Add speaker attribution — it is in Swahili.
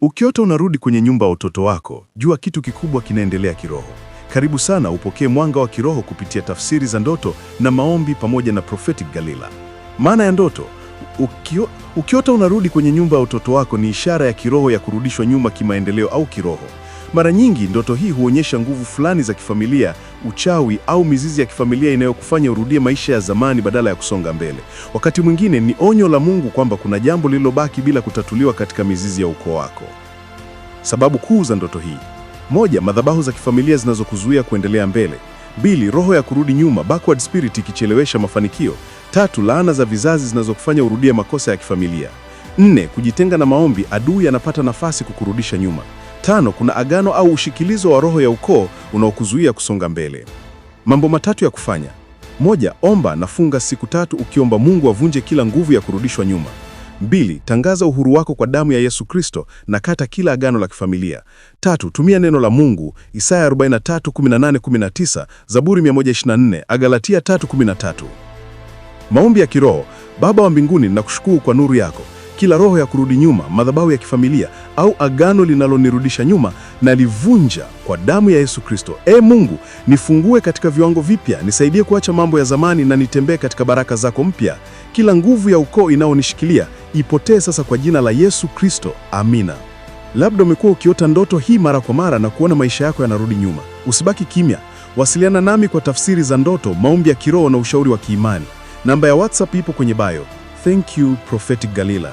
Speaker 1: Ukiota unarudi kwenye nyumba ya utoto wako, jua kitu kikubwa kinaendelea kiroho. Karibu sana upokee mwanga wa kiroho kupitia tafsiri za ndoto na maombi pamoja na Prophetic Galila. Maana ya ndoto. Ukiota unarudi kwenye nyumba ya utoto wako ni ishara ya kiroho ya kurudishwa nyuma kimaendeleo au kiroho. Mara nyingi ndoto hii huonyesha nguvu fulani za kifamilia, uchawi au mizizi ya kifamilia inayokufanya urudie maisha ya zamani badala ya kusonga mbele. Wakati mwingine ni onyo la Mungu kwamba kuna jambo lililobaki bila kutatuliwa katika mizizi ya ukoo wako. Sababu kuu za ndoto hii: 1. Madhabahu za kifamilia zinazokuzuia kuendelea mbele. 2. Roho ya kurudi nyuma, backward spirit, ikichelewesha mafanikio. 3. Laana za vizazi zinazokufanya urudie makosa ya kifamilia. 4. Kujitenga na maombi, adui anapata nafasi kukurudisha nyuma. 5. Kuna agano au ushikilizo wa roho ya ukoo unaokuzuia kusonga mbele. Mambo matatu ya kufanya: 1. Omba na funga siku 3 ukiomba Mungu avunje kila nguvu ya kurudishwa nyuma. 2. Tangaza uhuru wako kwa damu ya Yesu Kristo na kata kila agano la kifamilia. 3. Tumia neno la Mungu, Isaya 43:18-19, Zaburi 124, Agalatia 3:13. Maombi ya kiroho. Baba wa mbinguni, ninakushukuru kwa nuru yako. Kila roho ya kurudi nyuma, madhabahu ya kifamilia au agano linalonirudisha nyuma, nalivunja kwa damu ya Yesu Kristo. Mungu, nifungue katika viwango vipya, nisaidie kuacha mambo ya zamani na nitembee katika baraka zako mpya. Kila nguvu ya ukoo inayonishikilia ipotee sasa kwa jina la Yesu Kristo. Amina. Labda umekuwa ukiota ndoto hii mara kwa mara na kuona maisha yako yanarudi nyuma. Usibaki kimya. Wasiliana nami kwa tafsiri za ndoto, maombi ya kiroho na ushauri wa kiimani. Namba ya WhatsApp ipo kwenye bio. Thank you, Prophetic Galila.